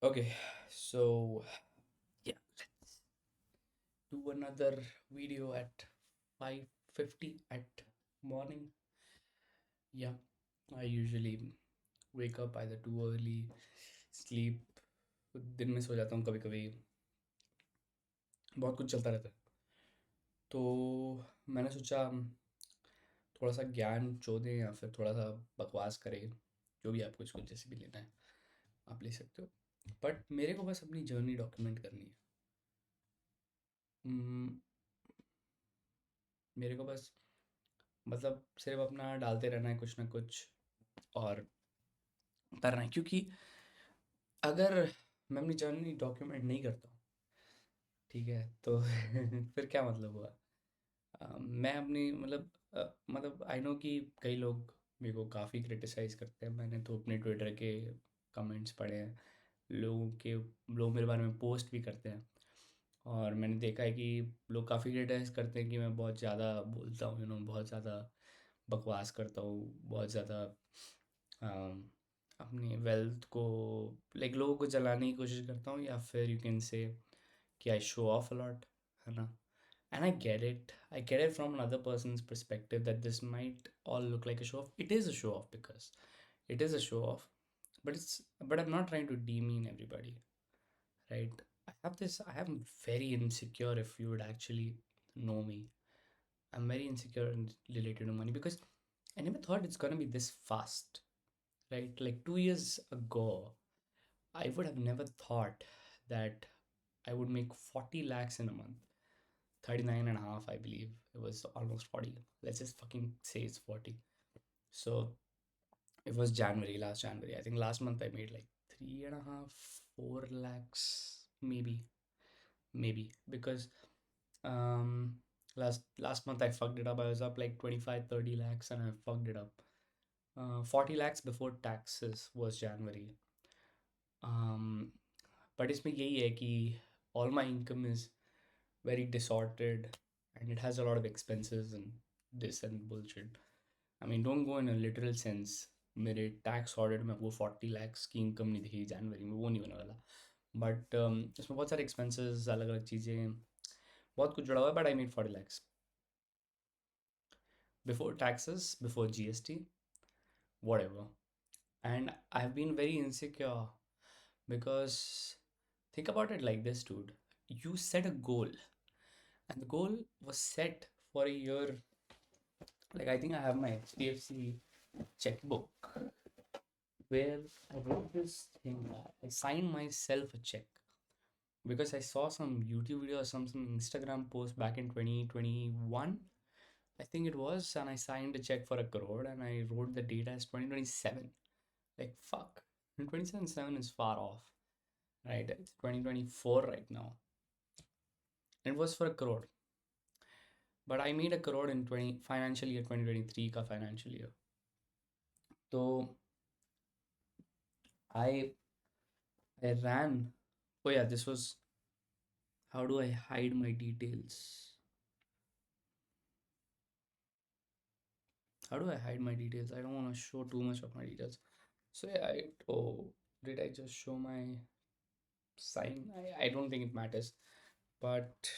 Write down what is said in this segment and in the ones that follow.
Okay, so yeah, let's do another video at 5:50 at morning. Yeah, I usually wake up either too early, sleep, दिन में सो जाता हूँ कभी कभी, बहुत कुछ चलता रहता है। तो मैंने सोचा थोड़ा सा ज्ञान चो दें या फिर थोड़ा सा बकवास करें, जो भी आपको इसको जैसे भी लेना है आप ले सकते हो। बट मेरे को बस अपनी जर्नी डॉक्यूमेंट करनी है। हम्म, मेरे को बस मतलब सिर्फ अपना डालते रहना है कुछ ना कुछ और करना है, क्योंकि अगर मैं अपनी जर्नी डॉक्यूमेंट नहीं करता हूँ, ठीक है, तो फिर क्या मतलब हुआ। मैं अपनी मतलब आई नो कि कई लोग मेरे को काफ़ी क्रिटिसाइज़ करते हैं। मैंने तो अपने ट्विटर के कमेंट्स पढ़े हैं, लोग मेरे बारे में पोस्ट भी करते हैं, और मैंने देखा है कि लोग काफ़ी क्रिटिसाइज़ करते हैं कि मैं बहुत ज़्यादा बोलता हूँ, बहुत ज़्यादा बकवास करता हूँ, बहुत ज़्यादा अम, अपनी वेल्थ को लाइक लोगों को जलाने की कोशिश करता हूँ, या फिर यू कैन से कि आई शो ऑफ अलॉट, है ना। And I get it from another person's perspective that this might all look like a show off. It is a show off because it is a show off, but I'm not trying to demean everybody, right? I am very insecure. If you would actually know me, I'm very insecure and related to money because I never thought it's gonna be this fast, right? Like 2 years ago, I would have never thought that I would make 40 lakhs in a month. 39 and a half, I believe. It was almost 40. Let's just fucking say it's 40. So it was January, last January. I think last month I made like three and a half, 4 lakhs, maybe, because um last month I fucked it up. I was up like 25, 30 lakhs and I fucked it up. 40 lakhs before taxes was January. Um, but इसमें यही है कि all my income is very distorted and it has a lot of expenses and this and bullshit. I mean, don't go in a literal sense. मेरे tax audit में आपको 40 lakhs की income नहीं दिखेगी जनवरी में, वो नहीं होने वाला। बट इसमें बहुत सारे एक्सपेंसेस, अलग अलग चीज़ें, बहुत कुछ जुड़ा हुआ है। But I made 40 lakhs before taxes, before GST, whatever. And I've been very insecure because think about it like this, dude. You set a goal, and the goal was set for a year. Like, I think I have my HDFC checkbook where I wrote this thing. I signed myself a check because I saw some YouTube video or some Instagram post back in 2021, I think it was, and I signed a check for a crore and I wrote the date as 2027. Like, fuck. 2027 is far off, right? It's 2024 right now. It was for a crore. But I made a crore in 20 financial year 2023 ka financial year. So I I ran. Oh yeah, this was, how do I hide my details? How do I hide my details? I don't want to show too much of my details. So yeah, did I just show my sign? I don't think it matters. But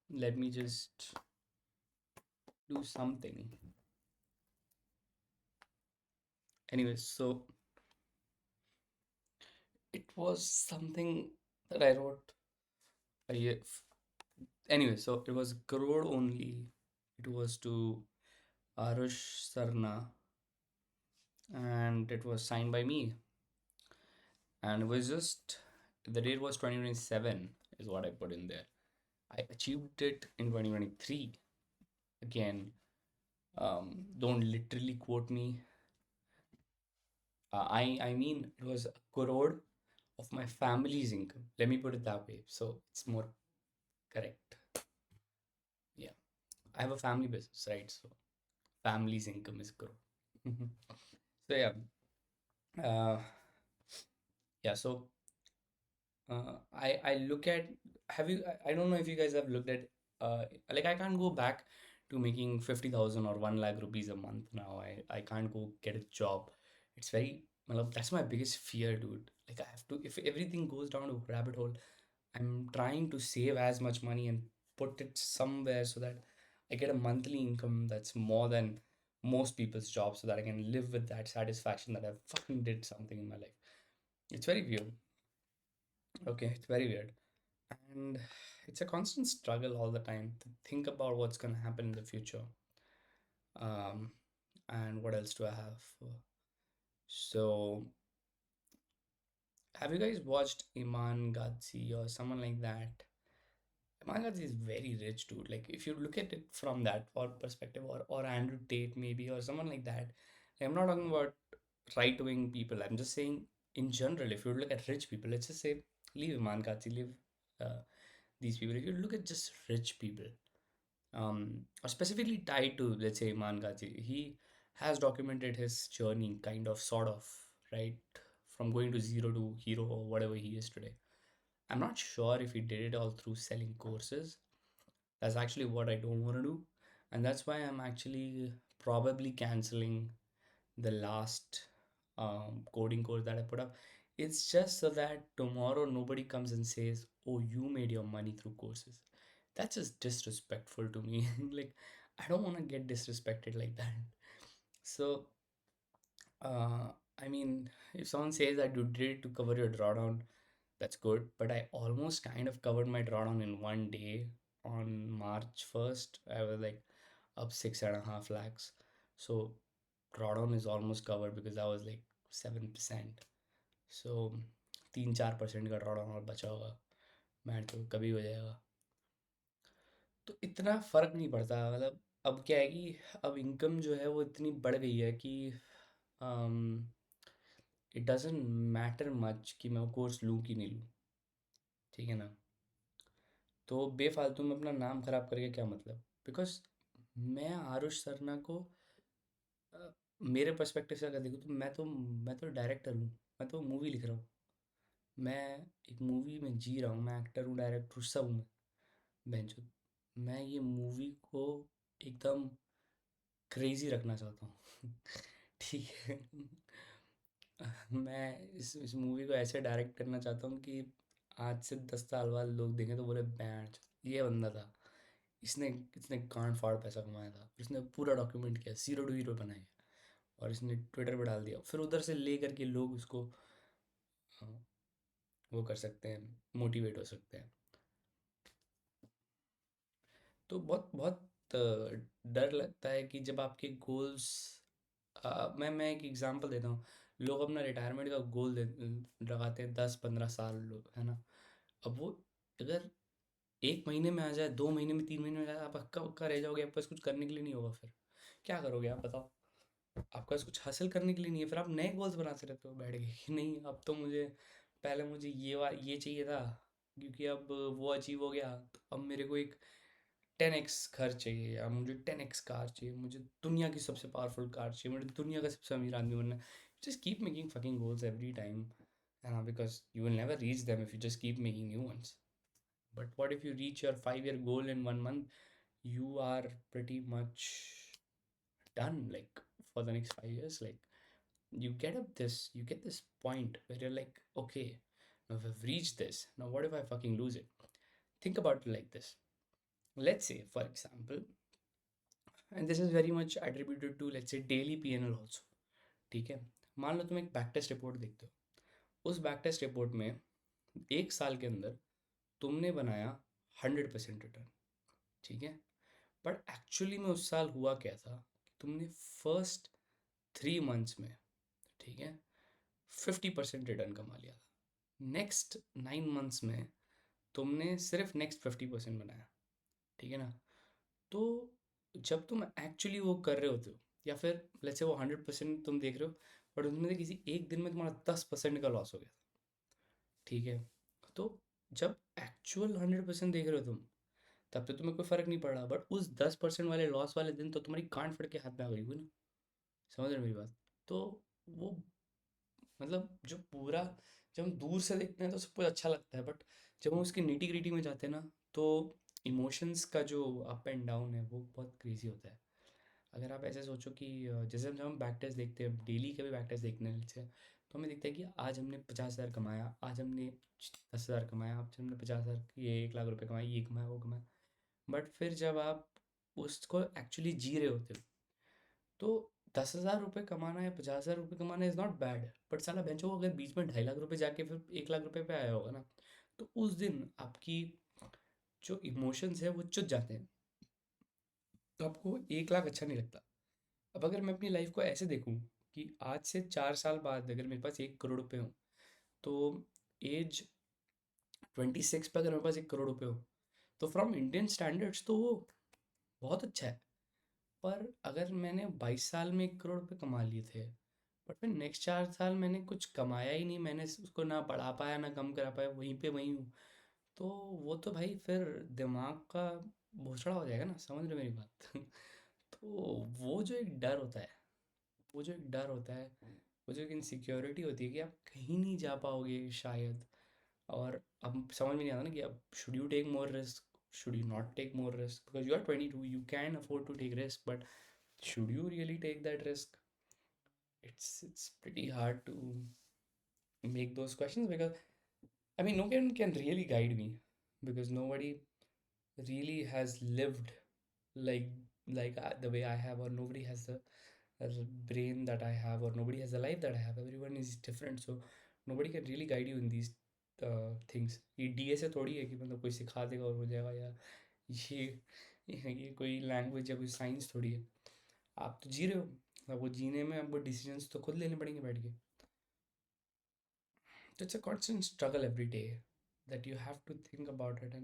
let me just do something. Anyways, so it was something that I wrote a year. Anyway, so it was crore only. It was to Arush Sarna, and it was signed by me. And it was just, the date was 2027 is what I put in there. I achieved it in 2023. Again, don't literally quote me. I mean, it was a crore of my family's income. Let me put it that way. So it's more correct. Yeah. I have a family business, right? So family's income is crore. So yeah. Uh, yeah. So I look at, have you, I don't know if you guys have looked at, like I can't go back to making 50,000 or 1 lakh rupees a month now. I can't go get a job. It's very मतलब that's my biggest fear, dude. Like I have to, if everything goes down to rabbit hole, I'm trying to save as much money and put it somewhere so that I get a monthly income that's more than most people's jobs, so that I can live with that satisfaction that I fucking did something in my life. It's very weird. Okay, it's very weird. And it's a constant struggle all the time to think about what's going to happen in the future. Um, and what else do I have? So, have you guys watched Iman Ghazi or someone like that? Iman Ghazi is very rich, dude. Like, if you look at it from that or perspective, or Andrew Tate maybe, or someone like that. I'm not talking about right-wing people. I'm just saying in general. If you look at rich people, let's just say leave Iman Ghazi, leave uh, these people. If you look at just rich people, or specifically tied to, let's say, Iman Ghazi, he has documented his journey, kind of, sort of, right, from going to zero to hero or whatever he is today. I'm not sure if he did it all through selling courses. That's actually what I don't want to do, and that's why I'm actually probably canceling the last coding course that I put up. It's just so that tomorrow nobody comes and says, "Oh, you made your money through courses." That's just disrespectful to me. Like, I don't want to get disrespected like that. So, I mean, if someone says that you did it to cover your drawdown, that's good. But I almost kind of covered my drawdown in one day on March 1st. I was like up 6.5 lakhs. So drawdown is almost covered because that was like 7%. So 3-4% का drawdown और बचा होगा, मैं तो कभी हो जाएगा। तो इतना फर्क नहीं पड़ता, मतलब अब क्या है कि अब इनकम जो है वो इतनी बढ़ गई है कि इट डजेंट मैटर मच कि मैं वो कोर्स लूँ कि नहीं लूँ। ठीक है ना? तो बेफालतू में अपना नाम खराब करके क्या मतलब? बिकॉज मैं आरुष सरना को अ, मेरे पर्सपेक्टिव से अगर देखूँ तो मैं तो डायरेक्टर हूँ। मैं तो मूवी लिख रहा हूँ। मैं एक मूवी में जी रहा हूँ। मैं एक्टर हूँ, डायरेक्टर हूँ, सब हूँ मैं। बेंचो, मैं ये मूवी को एकदम क्रेजी रखना चाहता हूँ। ठीक है। मैं इस मूवी को ऐसे डायरेक्ट करना चाहता हूँ कि आज से 10 साल बाद लोग देखें तो बोले, बैंड ये बंदा था, इसने इसने गांड फाड़ पैसा कमाया था, इसने पूरा डॉक्यूमेंट किया, जीरो टू हीरो बनाया और इसने ट्विटर पे डाल दिया, फिर उधर से ले करके लोग उसको अ, वो कर सकते हैं, मोटिवेट हो सकते हैं। तो बहुत बहुत डर लगता है कि जब आपके गोल्स, मैं एक एग्जांपल देता हूँ। लोग अपना रिटायरमेंट का गोल लगाते हैं 10-15 साल, लोग है ना। अब वो अगर 1 महीने में आ जाए, 2 महीने में, 3 महीने में आ जाए, आप हक्का बक्का रह जाओगे, आपके पास कुछ करने के लिए नहीं होगा। फिर क्या करोगे आप बताओ? आपके पास कुछ हासिल करने के लिए नहीं है, फिर आप नए गोल्स बनाते रहते हो बैठ के कि नहीं, अब तो मुझे, पहले मुझे ये चाहिए था, क्योंकि अब वो अचीव हो गया, तो अब मेरे को एक 10x घर चाहिए, या मुझे 10x कार चाहिए, मुझे दुनिया की सबसे पावरफुल कार चाहिए, मुझे दुनिया का सबसे अमीर आदमी बनना है। Just keep making fucking goals every time, है ना, because you will never reach them if you just keep making new ones. But what if you reach your 5 year goal in 1 month? You are pretty much done, like, for the next 5 years. Like, you get this point where you're like, okay, now if I've reached this, now what if I fucking lose it? Think about it like this. Let's say, for example, and this is very much attributed to, let's say, daily PNL also. ठीक है, मान लो तुम एक back test report देखते हो। उस back test report में 1 साल के अंदर तुमने बनाया 100% रिटर्न। ठीक है, बट एक्चुअली में उस साल हुआ क्या था कि तुमने फर्स्ट 3 मंथ्स में, ठीक है, 50% रिटर्न कमा लिया था। नेक्स्ट 9 मंथ्स में तुमने सिर्फ नेक्स्ट 50% बनाया। ठीक है ना? तो जब तुम एक्चुअली वो कर रहे होते हो, या फिर लेट्स से वो 100% तुम देख रहे हो, बट उसमें से किसी एक दिन में तुम्हारा 10% का लॉस हो गया था। ठीक है, तो जब एक्चुअल 100% देख रहे हो तुम, तब तो तुम्हें कोई फ़र्क नहीं पड़ रहा, बट उस 10% वाले लॉस वाले दिन तो तुम्हारी गांड फट के हाथ में आ गई हुई ना। समझ रहे हो मेरी बात? तो वो, मतलब जो पूरा, जब हम दूर से देखते हैं तो सब कुछ अच्छा लगता है, बट जब हम उसकी निटी ग्रिटी में जाते हैं ना, तो इमोशंस का जो अप एंड डाउन है वो बहुत क्रेजी होता है। अगर आप ऐसे सोचो कि जैसे हम जब हम बैक टेस्ट देखते हैं, डेली के भी बैक टेस्ट देखने से, तो हमें दिखता है कि आज हमने 50,000 कमाया, आज हमने 10,000 कमाया, आज हमने 50,000, ये 1 लाख रुपए कमाए, ये कमाया, वो कमाया। बट फिर जब आप उसको एक्चुअली जी रहे होते हो, तो 10,000 रुपये कमाना या 50,000 रुपये कमाना इज़ नॉट बैड। बट साला बेंचो अगर बीच में 2.5 लाख रुपए जाके फिर 1 लाख रुपए पे आया होगा ना, तो उस दिन आपकी जो इमोशंस है वो चुत जाते हैं, तो आपको 1 लाख अच्छा नहीं लगता। अब अगर मैं अपनी लाइफ को ऐसे देखूं कि आज से 4 साल बाद अगर मेरे पास 1 करोड़ रुपए हो, तो एज 26 पे अगर मेरे पास 1 करोड़ रुपए हो, तो फ्रॉम इंडियन स्टैंडर्ड्स तो वो बहुत अच्छा है। पर अगर मैंने 22 साल में 1 करोड़ रुपए कमा लिए थे, बट फिर नेक्स्ट 4 साल मैंने कुछ कमाया ही नहीं, मैंने उसको ना बढ़ा पाया ना कम करा पाया, वहीं पे वहीं हूँ, तो वो तो भाई फिर दिमाग का भोसड़ा हो जाएगा ना, समझ रहे हो मेरी बात? तो वो जो एक डर होता है, वो जो एक डर होता है, वो जो एक इनसिक्योरिटी होती है कि आप कहीं नहीं जा पाओगे शायद, और अब समझ में नहीं आता ना कि अब should you take more risk, should you not take more risk, because you are 22, you can afford to take risk, but should you really take that risk? It's pretty hard to make those questions, because I mean no one can really guide me, because nobody really has lived like the way I have, or nobody has the brain that I have, or nobody has the life that I have. Everyone is different, so nobody can really guide you in these things. ये DA से थोड़ी है कि मतलब कोई सिखा देगा और हो जाएगा, या ये ये कोई लैंग्वेज या कोई साइंस थोड़ी है। आप तो जी रहे हो, अब वो जीने में आपको डिसीजंस तो खुद लेने पड़ेंगे बैठ के। So it's a constant struggle every day that you have to think about it.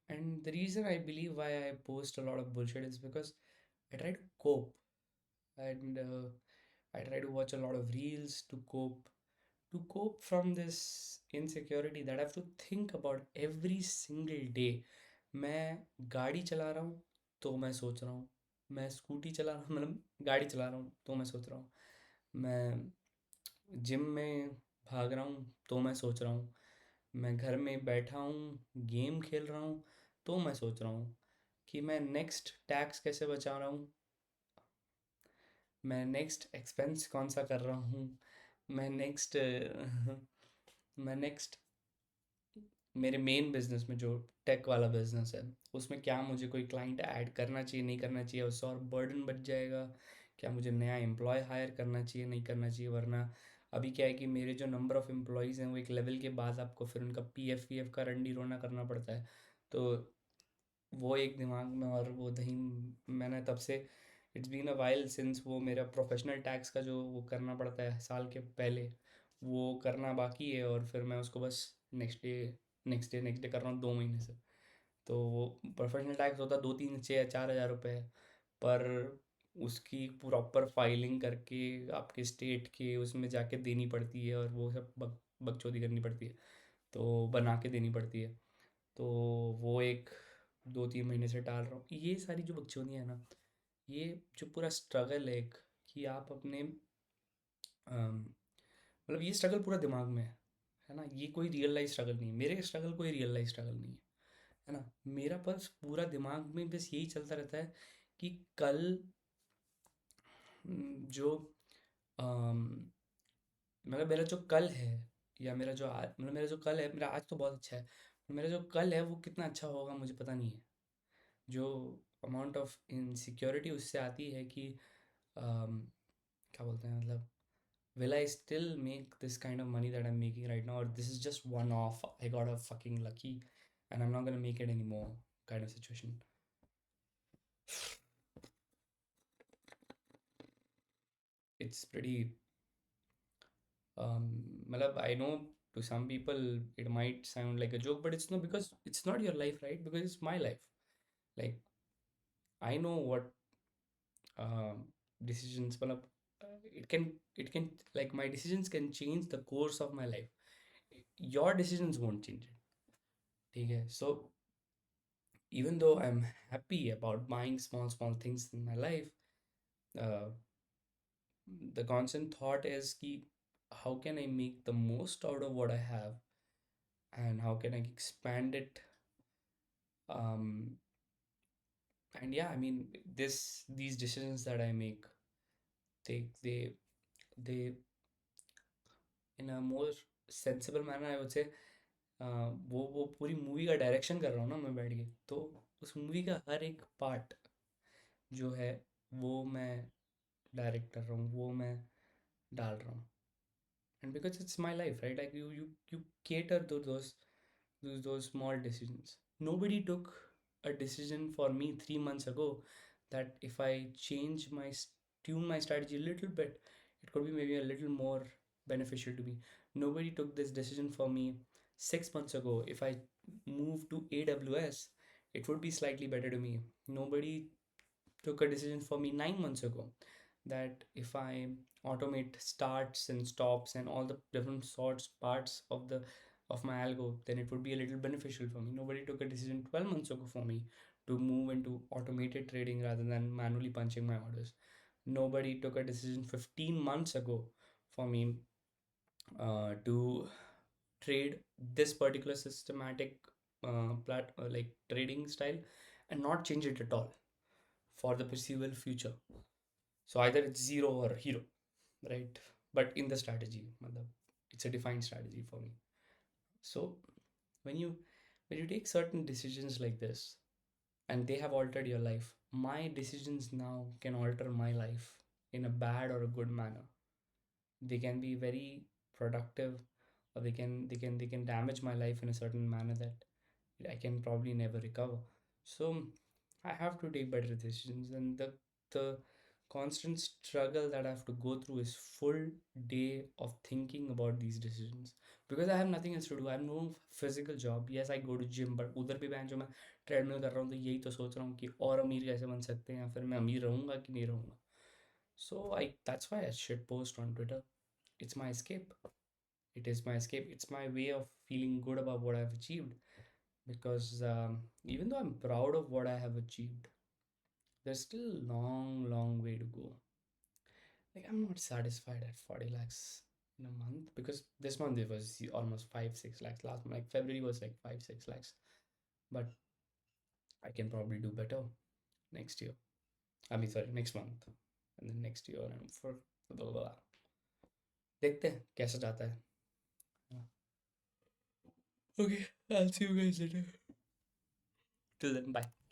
And the reason I believe why I post a lot of bullshit is because I try to cope, and I try to watch a lot of reels to cope from this insecurity that I have to think about every single day. मैं गाड़ी चला रहा हूँ तो मैं सोच रहा हूँ, मैं स्कूटी चला रहा हूँ, मतलब गाड़ी चला रहा हूँ तो मैं सोच रहा हूँ, मैं जिम में भाग रहा हूँ तो मैं सोच रहा हूँ, मैं घर में बैठा हूँ गेम खेल रहा हूँ तो मैं सोच रहा हूँ कि मैं नेक्स्ट टैक्स कैसे बचा रहा हूँ, मैं नेक्स्ट एक्सपेंस कौन सा कर रहा हूँ, मैं नेक्स्ट मैं नेक्स्ट मेरे मेन बिजनेस में जो टेक वाला बिजनेस है, उसमें क्या मुझे कोई क्लाइंट ऐड करना चाहिए नहीं करना चाहिए, उससे और बर्डन बच जाएगा, क्या मुझे नया एम्प्लॉय हायर करना चाहिए नहीं करना चाहिए, वरना अभी क्या है कि मेरे जो नंबर ऑफ़ एम्प्लॉयज़ हैं वो एक लेवल के बाद आपको फिर उनका पीएफ वीएफ का रंडी रोना करना पड़ता है। तो वो एक दिमाग में, और वो दही, मैंने तब से it's been a while since वो मेरा प्रोफेशनल टैक्स का जो वो करना पड़ता है साल के पहले, वो करना बाकी है, और फिर मैं उसको बस नेक्स्ट डे कर रहा हूँ 2 महीने से। तो वो प्रोफेशनल टैक्स होता है 2 3 6 4 हज़ार रुपये है, पर उसकी प्रॉपर फाइलिंग करके आपके स्टेट के उसमें जाके देनी पड़ती है, और वो सब बकचोदी करनी पड़ती है, तो बना के देनी पड़ती है। तो वो एक 2 3 महीने से टाल रहा हूँ, ये सारी जो बकचोदियाँ हैं ना, ये जो पूरा स्ट्रगल है एक, कि आप अपने मतलब ये स्ट्रगल पूरा दिमाग में है ना, ये कोई रियल लाइफ स्ट्रगल नहीं है, मेरे स्ट्रगल कोई रियल लाइफ स्ट्रगल नहीं है ना, मेरा बस पूरा दिमाग में बस यही चलता रहता है कि कल जो मतलब मेरा जो कल है, या मेरा जो आज, मतलब मेरा जो कल है, मेरा आज तो बहुत अच्छा है, मेरा जो कल है वो कितना अच्छा होगा मुझे पता नहीं है। जो अमाउंट ऑफ इनसिक्योरिटी उससे आती है कि क्या बोलते हैं, मतलब will I still make this kind of money that I'm making right now, or this is just one off, I got a fucking lucky and I'm not gonna make it anymore kind of situation. It's pretty मतलब I know to some people it might sound like a joke, but it's not, because it's not your life, right? Because it's my life. Like I know what um, decisions मतलब it can like my decisions can change the course of my life. Your decisions won't change it. ठीक है, so even though I'm happy about buying small things in my life, uh, the constant thought is ki how can I make the most out of what I have, and how can I expand it, um, And yeah, I mean, these decisions that I make, they they in a more sensible manner, I would say, वो पूरी movie का direction कर रहा हूँ ना मैं बैठ के, तो उस मूवी का हर एक पार्ट जो है वो मैं डायरेक्ट कर रहा हूँ, वो मैं डाल रहा हूँ. And because it's my life, right? Like you cater to those small decisions. Nobody took a decision for me 3 months ago that if I change tune my strategy a little bit, it could be maybe a little more beneficial to me. Nobody took this decision for me 6 months ago. If I move to AWS, it would be slightly better to me. Nobody took a decision for me 9 months ago that if I automate starts and stops and all the different sorts parts of my algo, then it would be a little beneficial for me. Nobody took a decision 12 months ago for me to move into automated trading rather than manually punching my orders. Nobody took a decision 15 months ago for me to trade this particular systematic like trading style and not change it at all for the perceivable future. So either it's zero or hero, right? But in the strategy, matlab, it's a defined strategy for me. So when you when you take certain decisions like this and they have altered your life, my decisions now can alter my life in a bad or a good manner. They can be very productive, or they can damage my life in a certain manner that I can probably never recover. So I have to take better decisions, and the constant struggle that I have to go through is full day of thinking about these decisions because I have nothing else to do. I have no physical job. Yes, I go to gym, but उधर भी बहन जो मैं treadmill कर रहा हूँ तो यही तो सोच रहा हूँ कि और अमीर कैसे बन सकते हैं या फिर मैं अमीर रहूँगा कि नहीं रहूँगा. So I that's why I should post on Twitter. It's my escape. It is my escape. It's my way of feeling good about what I've achieved because even though I'm proud of what I have achieved, there's still a long, long way to go. Like, I'm not satisfied at 40 lakhs in a month because this month it was almost 5, 6 lakhs. Last month, like February was like 5, 6 lakhs. But I can probably do better next year. I mean, sorry, next month. And then next year and for blah, blah, blah. देखते हैं कैसा जाता है. Okay, I'll see you guys later. Till then, bye.